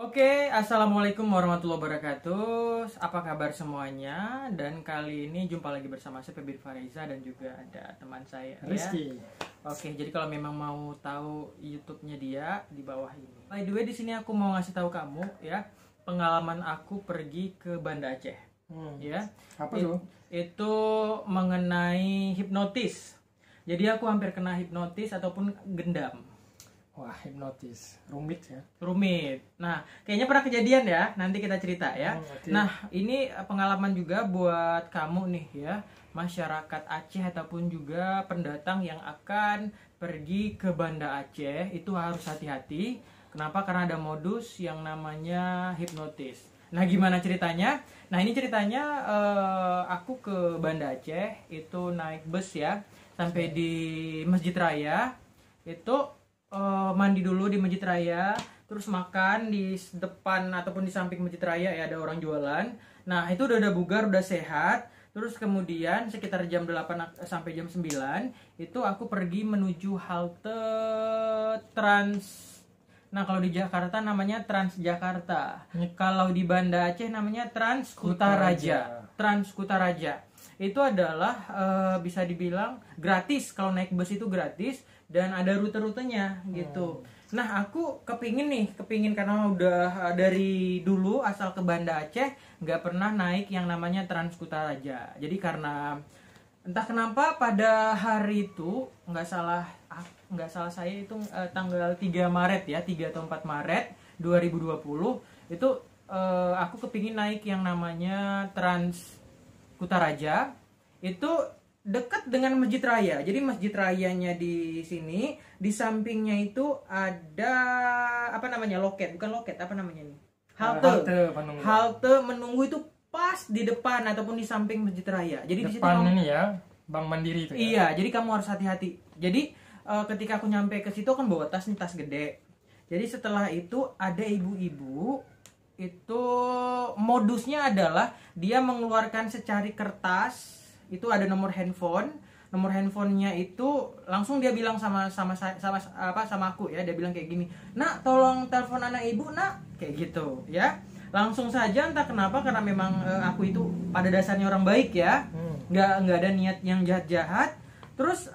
Oke, assalamualaikum warahmatullahi wabarakatuh. Apa kabar semuanya? Dan kali ini jumpa lagi bersama saya Febri Fariza dan juga ada teman saya Rizky. Oke, jadi kalau memang mau tahu YouTube-nya dia di bawah ini. By the way, di sini aku mau ngasih tahu kamu ya pengalaman aku pergi ke Banda Aceh. Ya, Apa tuh? itu mengenai hipnotis. Jadi aku hampir kena hipnotis ataupun gendam. Wah, hipnotis. Rumit ya. Rumit. Nah, kayaknya pernah kejadian ya. Nanti kita cerita ya. Okay. Nah, ini pengalaman juga buat kamu nih ya, masyarakat Aceh ataupun juga pendatang yang akan pergi ke Banda Aceh itu harus hati-hati. Kenapa? Karena ada modus yang namanya hipnotis. Nah, gimana ceritanya? Nah, ini ceritanya aku ke Banda Aceh itu naik bus ya, sampai di Masjid Raya itu. Mandi dulu di Masjid Raya, terus makan di depan ataupun di samping Masjid Raya ya ada orang jualan. Nah, itu udah bugar, udah sehat. Terus kemudian sekitar jam 8 sampai jam 9 itu aku pergi menuju halte Trans. Nah, kalau di Jakarta namanya Transjakarta. Kalau di Banda Aceh namanya Trans Kutaraja. Trans Kutaraja. Itu adalah bisa dibilang gratis, kalau naik bus itu gratis dan ada rute-rutenya gitu. Nah, aku kepingin karena udah dari dulu asal ke Banda Aceh nggak pernah naik yang namanya Trans Kutaraja. Jadi karena entah kenapa pada hari itu nggak salah saya itu tanggal 3 Maret ya, 3 atau 4 Maret 2020 itu aku kepingin naik yang namanya Trans Kutaraja. Itu dekat dengan Masjid Raya. Jadi Masjid Rayanya di sini, di sampingnya itu ada apa namanya? Halte menunggu itu pas di depan ataupun di samping Masjid Raya. Jadi di situ ini ya, Bank Mandiri itu ya. Iya, jadi kamu harus hati-hati. Jadi ketika aku nyampe ke situ kan bawa tas gede. Jadi setelah itu ada ibu-ibu itu modusnya adalah dia mengeluarkan secari kertas, itu ada nomor handphonenya itu langsung dia bilang sama aku ya, dia bilang kayak gini, "Nak, tolong telepon anak ibu, Nak," kayak gitu ya. Langsung saja, entah kenapa karena memang aku itu pada dasarnya orang baik ya, nggak ada niat yang jahat-jahat. Terus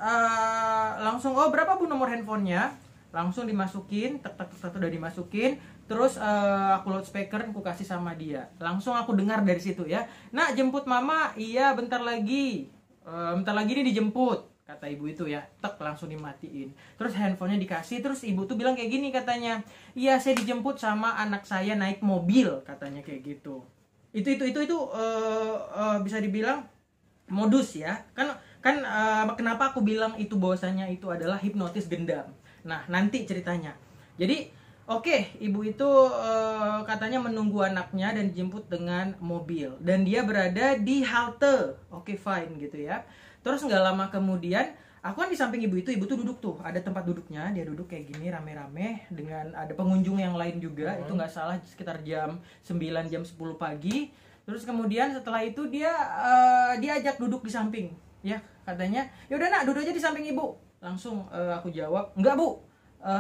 langsung, "Oh, berapa Bu nomor handphonenya?" Langsung dimasukin, tek udah dimasukin. Terus aku loudspeaker, aku kasih sama dia. Langsung aku dengar dari situ ya. "Nak, jemput mama." "Iya, bentar lagi nih dijemput," kata ibu itu ya. Tek, langsung dimatiin. Terus handphonenya dikasih. Terus ibu tuh bilang kayak gini katanya, "Iya, saya dijemput sama anak saya naik mobil," katanya kayak gitu. Itu bisa dibilang modus ya. Kan kenapa aku bilang itu bahwasanya itu adalah hipnotis gendam. Nah, nanti ceritanya. Jadi oke, ibu itu katanya menunggu anaknya dan dijemput dengan mobil. Dan dia berada di halte. Oke, fine gitu ya. Terus nggak lama kemudian, aku kan di samping ibu tuh duduk tuh. Ada tempat duduknya, dia duduk kayak gini rame-rame. Dengan ada pengunjung yang lain juga. Itu nggak salah sekitar jam 9, jam 10 pagi. Terus kemudian setelah itu dia ajak duduk di samping. Ya, katanya, "Yaudah Nak, duduk aja di samping ibu." Langsung aku jawab, "Enggak Bu,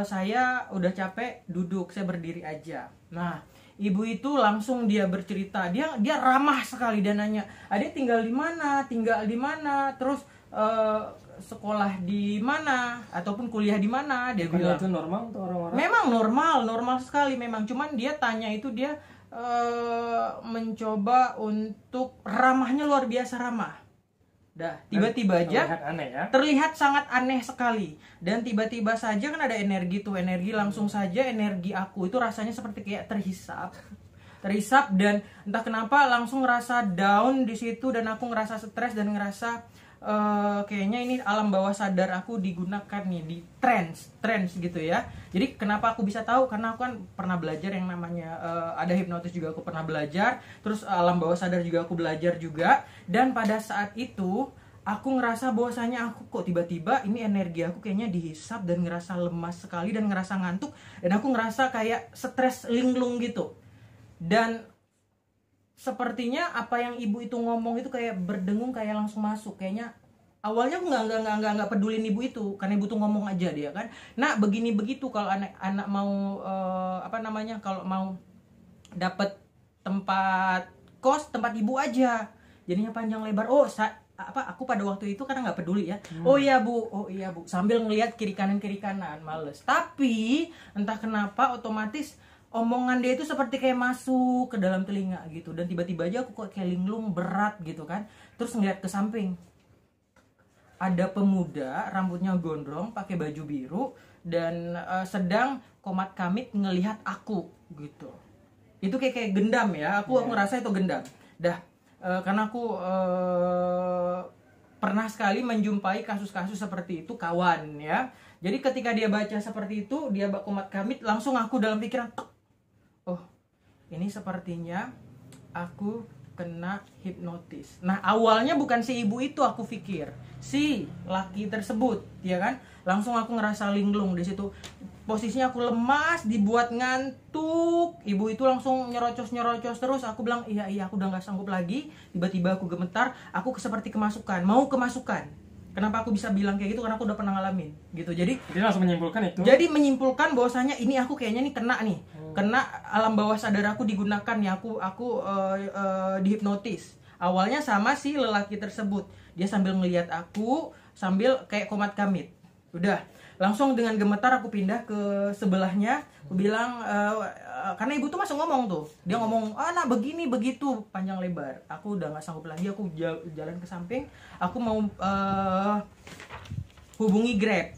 saya udah capek duduk, saya berdiri aja." Nah, ibu itu langsung dia bercerita, dia ramah sekali, dan nanya, "Adek tinggal di mana, terus sekolah di mana ataupun kuliah di mana?" Dia bilang itu normal untuk orang-orang. Memang normal sekali memang, cuman dia tanya itu dia mencoba untuk ramahnya luar biasa ramah. Dah, tiba-tiba aja terlihat sangat aneh sekali. Dan tiba-tiba saja kan ada energi langsung saja energi aku itu rasanya seperti kayak terhisap dan entah kenapa langsung ngerasa down di situ, dan aku ngerasa stres dan ngerasa kayaknya ini alam bawah sadar aku digunakan nih di trance gitu ya. Jadi kenapa aku bisa tahu? Karena aku kan pernah belajar yang namanya ada hipnotis juga, aku pernah belajar. Terus alam bawah sadar juga aku belajar juga. Dan pada saat itu aku ngerasa bahwasanya aku kok tiba-tiba ini energi aku kayaknya dihisap dan ngerasa lemas sekali dan ngerasa ngantuk, dan aku ngerasa kayak stres linglung gitu. Dan sepertinya apa yang ibu itu ngomong itu kayak berdengung, kayak langsung masuk. Kayaknya awalnya aku nggak pedulin ibu itu, karena ibu tuh ngomong aja dia kan, "Nak, begini begitu kalau anak mau kalau mau dapat tempat kos, tempat ibu aja. Jadinya panjang lebar. Aku pada waktu itu karena nggak peduli ya. Oh iya bu, sambil ngelihat kiri kanan males. Tapi entah kenapa otomatis omongan dia itu seperti kayak masuk ke dalam telinga gitu. Dan tiba-tiba aja aku kok kayak linglung berat gitu kan. Terus ngeliat ke samping, ada pemuda rambutnya gondrong, pakai baju biru dan sedang komat kamit ngelihat aku gitu. Itu kayak gendam ya. Aku ngerasa itu gendam. Karena aku pernah sekali menjumpai kasus-kasus seperti itu, kawan ya. Jadi ketika dia baca seperti itu, dia komat kamit, langsung aku dalam pikiran, oh ini sepertinya aku kena hipnotis. Nah awalnya bukan si ibu itu, aku pikir si laki tersebut, ya kan. Langsung aku ngerasa linglung di situ. Posisinya aku lemas, dibuat ngantuk. Ibu itu langsung nyerocos terus. Aku bilang iya aku udah nggak sanggup lagi. Tiba-tiba aku gemetar, aku seperti mau kemasukan. Kenapa aku bisa bilang kayak gitu? Karena aku udah pernah ngalamin gitu. Jadi langsung menyimpulkan itu. Jadi menyimpulkan bahwasanya ini aku kayaknya nih kena alam bawah sadar aku digunakan ya. Aku dihipnotis. Awalnya sama si lelaki tersebut. Dia sambil ngelihat aku sambil kayak komat kamit. Udah, langsung dengan gemetar aku pindah ke sebelahnya. Aku bilang karena ibu tuh masih ngomong tuh. Dia ngomong, nah begini begitu panjang lebar. Aku udah nggak sanggup lagi. Aku jalan ke samping. Aku mau hubungi Grab.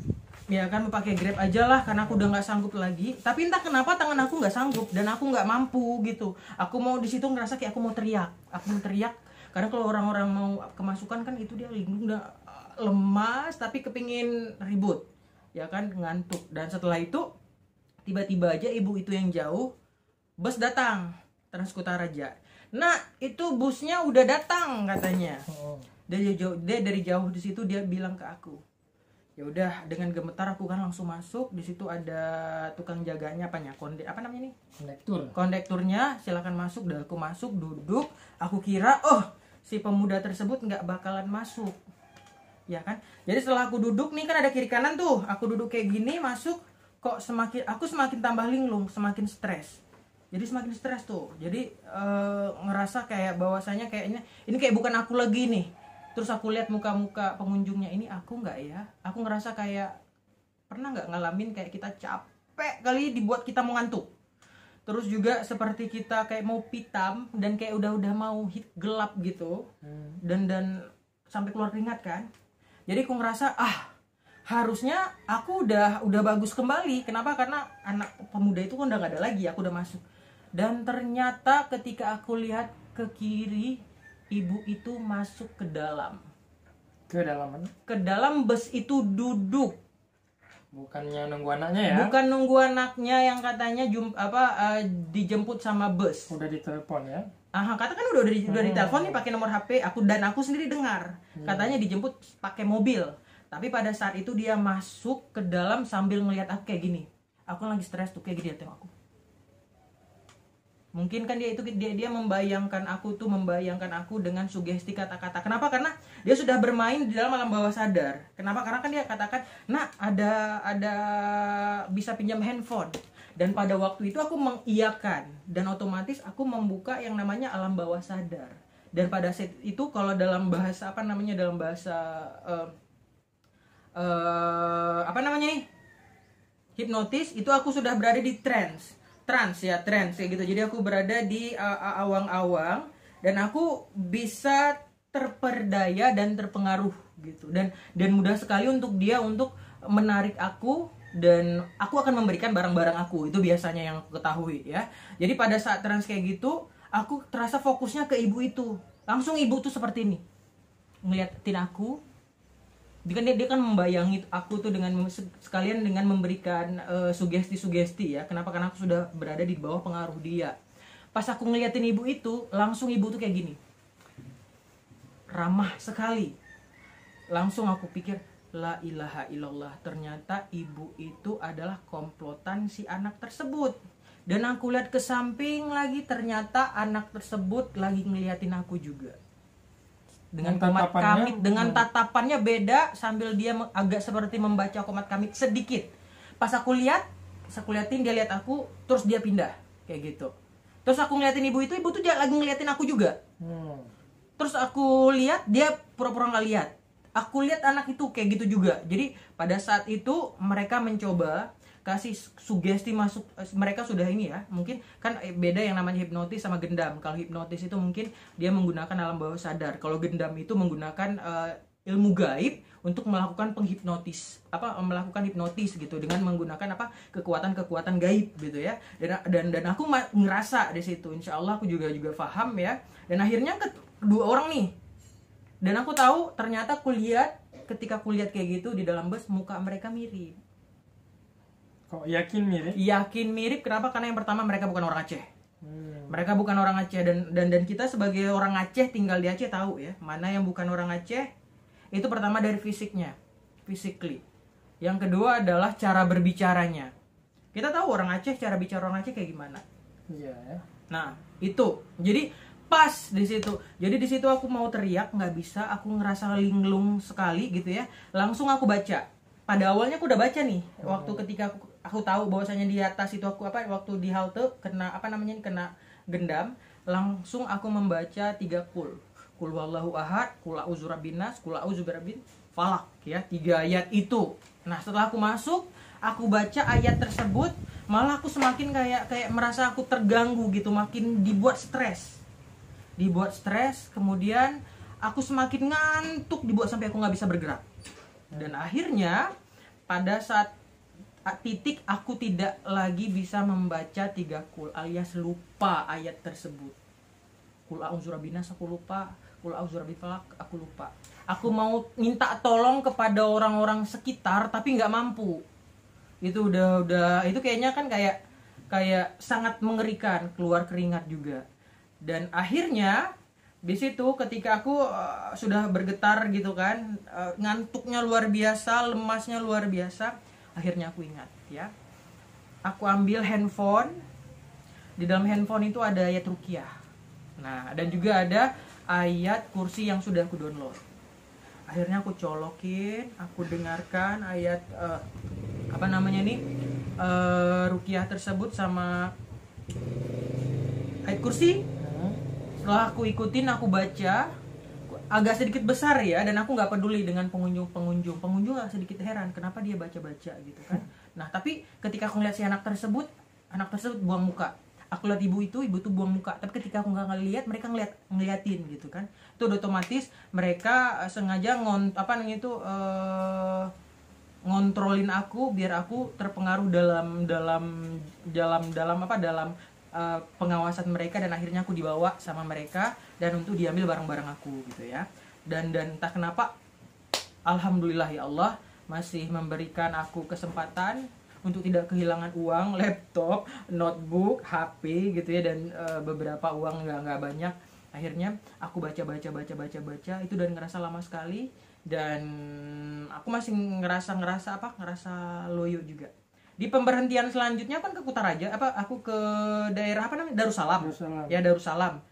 Ya kan, mau pakai Grab aja lah karena aku udah nggak sanggup lagi. Tapi entah kenapa tangan aku nggak sanggup dan aku nggak mampu gitu. Aku mau di situ ngerasa kayak aku mau teriak. Karena kalau orang-orang mau kemasukan kan itu dia linglung, udah lemas tapi kepingin ribut. Ya kan, ngantuk. Dan setelah itu tiba-tiba aja ibu itu yang jauh, bus datang, Transkutaraja. Nah itu busnya udah datang katanya. Dia dari jauh di situ dia bilang ke aku, ya udah. Dengan gemetar aku kan langsung masuk. Di situ ada tukang jaganya, kondekturnya, silakan masuk. Dan aku masuk, duduk. Aku kira si pemuda tersebut nggak bakalan masuk, ya kan. Jadi setelah aku duduk nih, kan ada kiri kanan tuh, aku duduk kayak gini, masuk, kok aku semakin tambah linglung, semakin stres. Jadi semakin stres tuh. Jadi ngerasa kayak bahwasanya kayaknya ini kayak bukan aku lagi nih. Terus aku lihat muka-muka pengunjungnya, ini aku nggak ya? Aku ngerasa kayak pernah nggak ngalamin kayak kita capek kali dibuat kita mau ngantuk. Terus juga seperti kita kayak mau pitam dan kayak udah mau gelap gitu. Dan sampai keluar keringat kan. Jadi aku ngerasa harusnya aku udah bagus kembali. Kenapa? Karena anak pemuda itu kan udah gak ada lagi. Aku udah masuk. Dan ternyata ketika aku lihat ke kiri, ibu itu masuk ke dalam. Ke dalam mana? Ke dalam bus itu duduk. Bukannya nunggu anaknya ya? Bukan nunggu anaknya yang katanya dijemput sama bus. Udah ditelepon ya? Kata kan udah ditelepon nih pakai nomor HP aku, dan aku sendiri dengar. Katanya dijemput pakai mobil. Tapi pada saat itu dia masuk ke dalam sambil ngelihat aku kayak gini. Aku lagi stres tuh kayak gini, dia tengok aku. Mungkin kan dia membayangkan aku dengan sugesti kata-kata. Kenapa? Karena dia sudah bermain di dalam alam bawah sadar. Kenapa? Karena kan dia katakan, "Nah, ada bisa pinjam handphone." Dan pada waktu itu aku mengiyakan, dan otomatis aku membuka yang namanya alam bawah sadar. Dan pada saat itu kalau dalam bahasa hipnotis itu aku sudah berada di trance kayak gitu. Jadi aku berada di awang-awang dan aku bisa terperdaya dan terpengaruh gitu. Dan mudah sekali untuk dia untuk menarik aku, dan aku akan memberikan barang-barang aku. Itu biasanya yang aku ketahui ya. Jadi pada saat trance kayak gitu, aku terasa fokusnya ke ibu itu. Langsung ibu tuh seperti ini, ngeliatin aku. Dia kan membayangi aku tuh dengan sekalian dengan memberikan sugesti-sugesti ya. Kenapa? Karena aku sudah berada di bawah pengaruh dia. Pas aku ngeliatin ibu itu, langsung ibu tuh kayak gini, ramah sekali. Langsung aku pikir, la ilaha illallah, ternyata ibu itu adalah komplotan si anak tersebut. Dan aku lihat ke samping lagi, ternyata anak tersebut lagi ngeliatin aku juga. Dengan komat kamit, dengan tatapannya beda, sambil dia agak seperti membaca komat kamit sedikit. Pas aku liatin, dia lihat aku, terus dia pindah kayak gitu. Terus aku ngeliatin ibu tuh lagi ngeliatin aku juga. Hmm. Terus aku lihat dia pura-pura nggak lihat. Aku lihat anak itu kayak gitu juga. Jadi pada saat itu mereka mencoba kasih sugesti masuk. Mereka sudah ini ya, mungkin kan beda yang namanya hipnotis sama gendam. Kalau hipnotis itu mungkin dia menggunakan alam bawah sadar. Kalau gendam itu menggunakan ilmu gaib untuk melakukan melakukan hipnotis gitu dengan menggunakan kekuatan-kekuatan gaib gitu ya. Dan aku ngerasa di situ, insya Allah aku juga paham ya. Dan akhirnya kedua orang nih, dan aku tahu ternyata ketika kulihat kayak gitu di dalam bus, muka mereka mirip. Kok yakin mirip? Yakin mirip. Kenapa? Karena yang pertama mereka bukan orang Aceh. Mereka bukan orang Aceh, dan kita sebagai orang Aceh tinggal di Aceh tahu ya mana yang bukan orang Aceh. Itu pertama dari fisiknya, physically. Yang kedua adalah cara berbicaranya. Kita tahu orang Aceh, cara bicara orang Aceh kayak gimana. Iya ya. Nah itu, jadi pas di situ. Jadi di situ aku mau teriak nggak bisa, aku ngerasa linglung sekali gitu ya. Langsung aku baca. Pada awalnya aku udah baca nih, waktu ketika aku tahu bahwasanya di atas itu waktu di halte kena kena gendam, langsung aku membaca 3 kul. Kul wallahu ahad, kul a'udzu birabbin nas, kul a'udzu birabbin falak ya, 3 ayat itu. Nah, setelah aku masuk, aku baca ayat tersebut, malah aku semakin kayak merasa aku terganggu gitu, makin dibuat stres. Kemudian aku semakin ngantuk, dibuat sampai aku nggak bisa bergerak. Dan akhirnya pada saat titik aku tidak lagi bisa membaca 3 kul, alias lupa ayat tersebut. Kul a'udzu birabbin nas aku lupa, kul a'udzu birabbil falaq aku lupa. Aku mau minta tolong kepada orang-orang sekitar tapi nggak mampu. Itu udah itu kayaknya kan kayak sangat mengerikan, keluar keringat juga. Dan akhirnya di situ ketika aku sudah bergetar gitu kan, ngantuknya luar biasa, lemasnya luar biasa, akhirnya aku ingat ya. Aku ambil handphone. Di dalam handphone itu ada ayat ruqyah. Nah, dan juga ada ayat kursi yang sudah aku download. Akhirnya aku colokin, aku dengarkan ayat ruqyah tersebut sama ayat kursi. Setelah aku ikutin, aku baca, agak sedikit besar ya, dan aku nggak peduli dengan pengunjung agak sedikit heran kenapa dia baca gitu kan. Nah, tapi ketika aku lihat si anak tersebut buang muka. Aku lihat ibu tuh buang muka, tapi ketika aku nggak ngeliat, mereka ngeliatin gitu kan. Itu udah otomatis mereka sengaja ngontrolin aku biar aku terpengaruh dalam pengawasan mereka, dan akhirnya aku dibawa sama mereka dan untuk diambil barang-barang aku gitu ya. Dan entah kenapa, alhamdulillah ya Allah masih memberikan aku kesempatan untuk tidak kehilangan uang, laptop, notebook, HP gitu ya, dan beberapa uang nggak banyak. Akhirnya aku baca itu, dan ngerasa lama sekali, dan aku masih ngerasa loyo juga. Di pemberhentian selanjutnya kan ke Kutaraja, aku ke daerah Darussalam. Ya, Darussalam.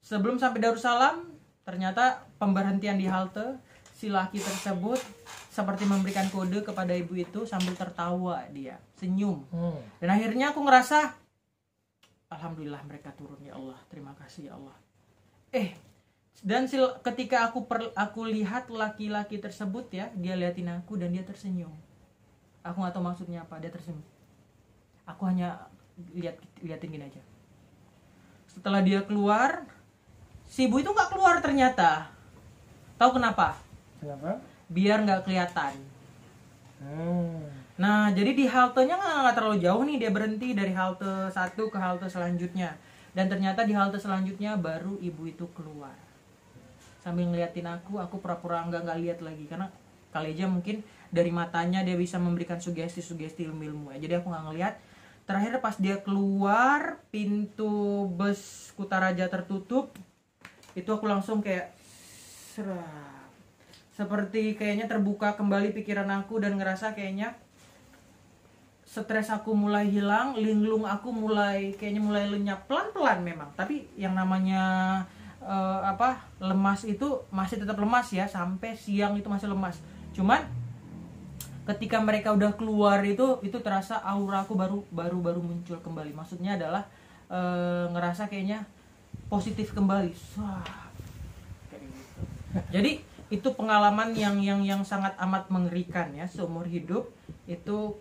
Sebelum sampai Darussalam, ternyata pemberhentian di halte, si laki tersebut seperti memberikan kode kepada ibu itu sambil tertawa, dia senyum. Dan akhirnya aku ngerasa alhamdulillah mereka turun ya Allah, terima kasih ya Allah. Dan ketika aku lihat laki-laki tersebut ya, dia liatin aku dan dia tersenyum. Aku nggak tahu maksudnya apa, dia tersenyum. Aku hanya liatin gini aja. Setelah dia keluar, si ibu itu nggak keluar ternyata. Tahu kenapa? Kenapa? Biar nggak kelihatan. Nah, jadi di haltenya nggak terlalu jauh nih, dia berhenti dari halte 1 ke halte selanjutnya. Dan ternyata di halte selanjutnya baru ibu itu keluar. Sambil ngeliatin aku pura-pura nggak lihat lagi, karena kali aja mungkin dari matanya dia bisa memberikan sugesti ilmu ya. Jadi aku nggak ngelihat. Terakhir pas dia keluar, pintu bus Kutaraja tertutup, itu aku langsung kayak seperti kayaknya terbuka kembali pikiran aku, dan ngerasa kayaknya stres aku mulai hilang, linglung aku mulai lenyap pelan-pelan memang. Tapi yang namanya lemas itu masih tetap lemas ya, sampai siang itu masih lemas. Cuman ketika mereka udah keluar itu terasa aura aku baru muncul kembali. Maksudnya adalah ngerasa kayaknya positif kembali. Wah, kayak gitu. Jadi itu pengalaman yang sangat amat mengerikan ya, seumur hidup itu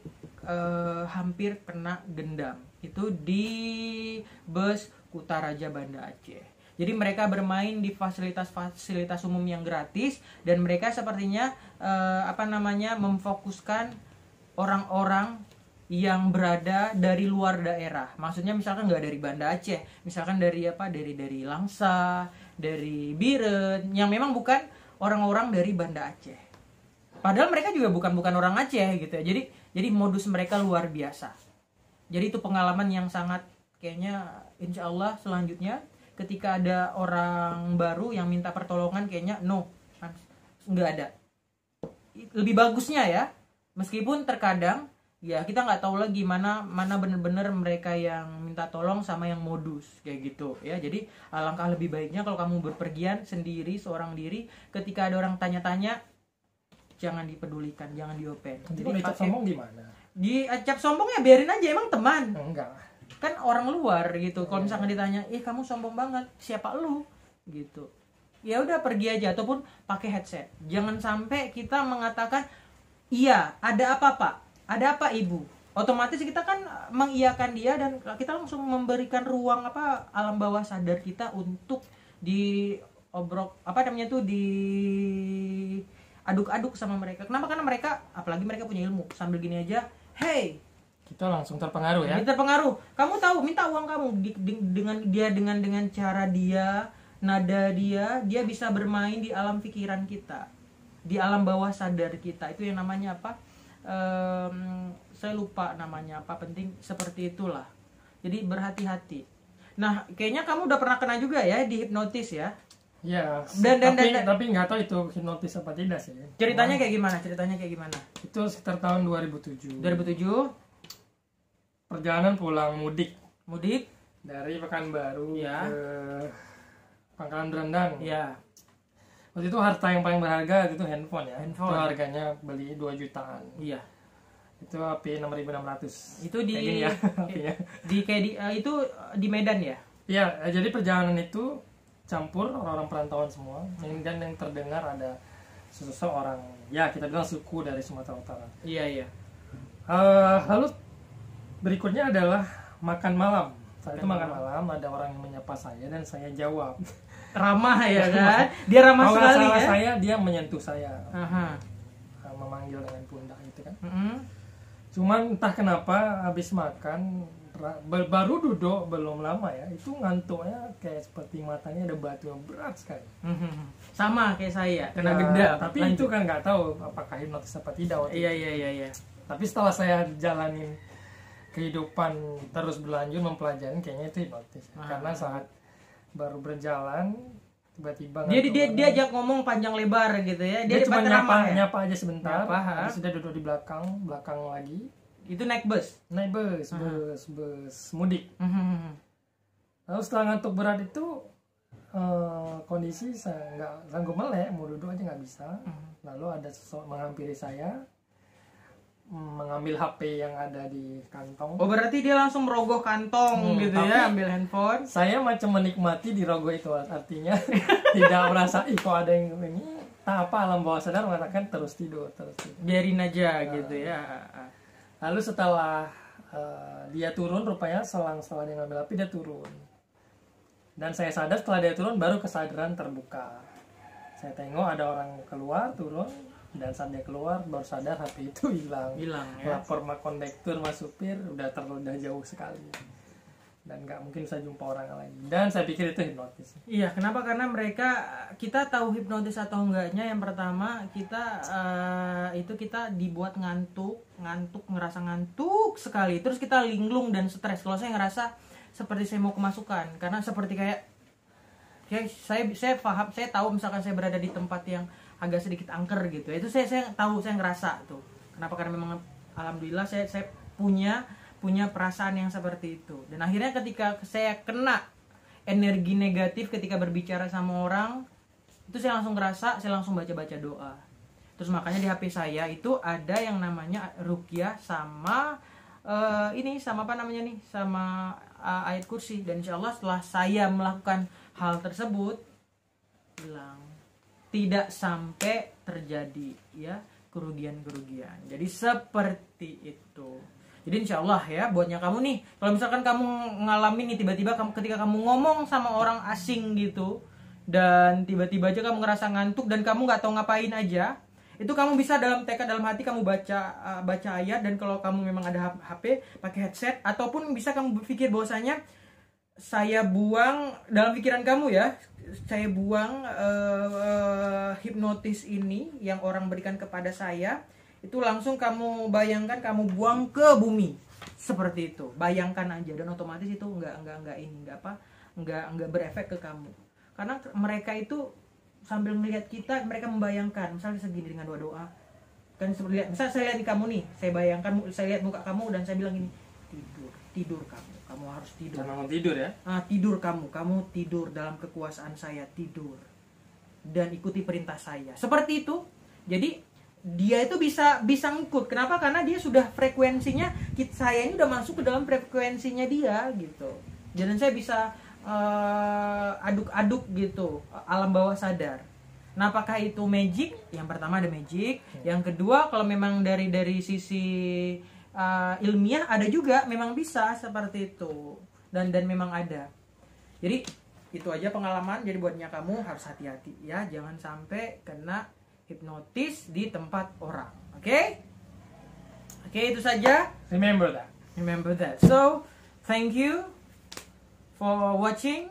hampir kena gendam. Itu di bus Kutaraja Banda Aceh. Jadi mereka bermain di fasilitas umum yang gratis, dan mereka sepertinya memfokuskan orang-orang yang berada dari luar daerah. Maksudnya misalkan nggak dari Banda Aceh, misalkan dari dari Langsa, dari Biren, yang memang bukan orang-orang dari Banda Aceh. Padahal mereka juga bukan orang Aceh gitu ya. Jadi modus mereka luar biasa. Jadi itu pengalaman yang sangat kayaknya insya Allah selanjutnya ketika ada orang baru yang minta pertolongan kayaknya nggak ada. Lebih bagusnya ya, meskipun terkadang ya kita nggak tahu lagi mana bener-bener mereka yang minta tolong sama yang modus kayak gitu ya. Jadi alangkah lebih baiknya kalau kamu berpergian sendiri seorang diri, ketika ada orang tanya-tanya jangan dipedulikan, jangan diopen. Jadi kalau dicap sombong gimana? Dicap sombong ya biarin aja, emang teman. Enggak. Kan orang luar gitu. Kalau misalkan ditanya, kamu sombong banget, siapa lu? Gitu. Ya udah pergi aja, ataupun pakai headset. Jangan sampai kita mengatakan, iya, ada apa Pak? Ada apa Ibu? Otomatis kita kan mengiyakan dia, dan kita langsung memberikan ruang alam bawah sadar kita untuk aduk-aduk sama mereka. Kenapa? Karena mereka, apalagi mereka punya ilmu. Sambil gini aja, hey, kita langsung terpengaruh ya. kita terpengaruh. Kamu tahu, minta uang kamu dengan cara dia, nada dia bisa bermain di alam pikiran kita, di alam bawah sadar kita. Itu yang namanya apa? Saya lupa namanya apa. Penting seperti itulah. Jadi berhati-hati. Nah, kayaknya kamu udah pernah kena juga ya dihipnotis ya. Ya, tapi nggak tahu itu hipnotis apa tidak sih. Ceritanya kayak gimana? Itu sekitar tahun 2007. 2007 perjalanan pulang mudik dari Pekanbaru ya. ke Pangkalan Berendang. Ya. Waktu itu harta yang paling berharga itu handphone ya. Handphone. Itu harganya beli 2 jutaan. Iya. Itu HP 6.600. Itu di kayak gini ya, HP-nya. Itu di Medan ya? Iya, jadi perjalanan itu campur orang-orang perantauan semua, dan yang terdengar ada seseorang, ya kita bilang suku dari Sumatera Utara. Iya. Lalu berikutnya adalah makan malam. Saat itu makan malam, ada orang yang menyapa saya dan saya jawab. Ramah ya kan? Dia ramah Kalau nggak sekali salah ya. saya, dia menyentuh saya, Aha. memanggil dengan pundak gitu kan. Mm-hmm. Cuman entah kenapa habis makan baru duduk belum lama ya, itu ngantuknya kayak seperti matanya ada batu yang berat sekali. Sama kayak saya, kena Ya, gendam. tapi itu kan nggak tahu apakah hipnotis apa tidak waktu itu. Iya. Tapi setelah saya jalanin kehidupan terus berlanjut mempelajari, kayaknya itu hipnotis. Karena saat baru berjalan tiba-tiba dia diajak ngomong panjang lebar gitu ya. Dia cuma ramah ya? nyapa aja sebentar. Habis Sudah duduk di belakang lagi. Itu naik bus mudik. Lalu setelah ngantuk berat itu kondisi saya nggak sanggup melek, mau duduk aja nggak bisa. Lalu ada seseorang menghampiri saya, mengambil HP yang ada di kantong. Oh, berarti dia langsung merogoh kantong gitu ya, ambil handphone. Saya macam menikmati di rogoh itu, artinya tidak merasa kok ada yang ini. Tak apa, alam bawah sadar mengatakan terus tidur. Biarin aja gitu ya. Lalu setelah dia turun, rupanya setelah dia ngambil api dia turun. Dan saya sadar setelah dia turun baru kesadaran terbuka. Saya tengok ada orang keluar, turun, dan saat dia keluar baru sadar HP itu hilang ya. Lapor sama kondektur, sama supir udah jauh sekali. Dan nggak mungkin saya jumpa orang lagi. Dan saya pikir itu hipnotis. Iya, kenapa? Karena kita tahu hipnotis atau enggaknya. Yang pertama kita dibuat ngantuk, ngerasa ngantuk sekali. Terus kita linglung dan stres. Kalau saya ngerasa seperti saya mau kemasukan, karena seperti kayak saya paham, saya tahu misalkan saya berada di tempat yang agak sedikit angker gitu. Itu saya tahu, saya ngerasa tuh. Kenapa? Karena memang alhamdulillah saya punya perasaan yang seperti itu. Dan akhirnya ketika saya kena energi negatif ketika berbicara sama orang, itu saya langsung ngerasa, saya langsung baca doa. Terus makanya di HP saya itu ada yang namanya ruqyah sama sama ayat kursi, dan insya Allah setelah saya melakukan hal tersebut, bilang tidak sampai terjadi ya kerugian. Jadi seperti itu. Jadi insya Allah ya, buatnya kamu nih, kalau misalkan kamu ngalamin nih tiba-tiba ketika kamu ngomong sama orang asing gitu, dan tiba-tiba aja kamu ngerasa ngantuk dan kamu nggak tahu ngapain aja, itu kamu bisa dalam tekad dalam hati kamu baca ayat, dan kalau kamu memang ada HP pakai headset, ataupun bisa kamu berpikir bahwasanya saya buang dalam pikiran kamu ya, saya buang hipnotis ini yang orang berikan kepada saya, itu langsung kamu bayangkan kamu buang ke bumi seperti itu, bayangkan aja, dan otomatis itu nggak berefek ke kamu, karena mereka itu sambil melihat kita, mereka membayangkan, misalnya segini dengan doa kan, misalnya saya lihat di kamu nih, saya bayangkan, saya lihat muka kamu dan saya bilang gini, tidur kamu harus tidur. Jangan tidur ya. Tidur kamu tidur dalam kekuasaan saya, tidur dan ikuti perintah saya. Seperti itu. Jadi dia itu bisa ngikut. Kenapa? Karena dia sudah frekuensinya, saya ini udah masuk ke dalam frekuensinya dia gitu. Dan saya bisa aduk-aduk gitu alam bawah sadar. Nah, apakah itu magic? Yang pertama ada magic. Yang kedua, kalau memang dari sisi ilmiah ada juga memang bisa seperti itu, dan memang ada. Jadi itu aja pengalaman. Jadi buatnya kamu harus hati-hati ya, jangan sampai kena hipnotis di tempat orang. Oke, itu saja. Remember that. So thank you for watching.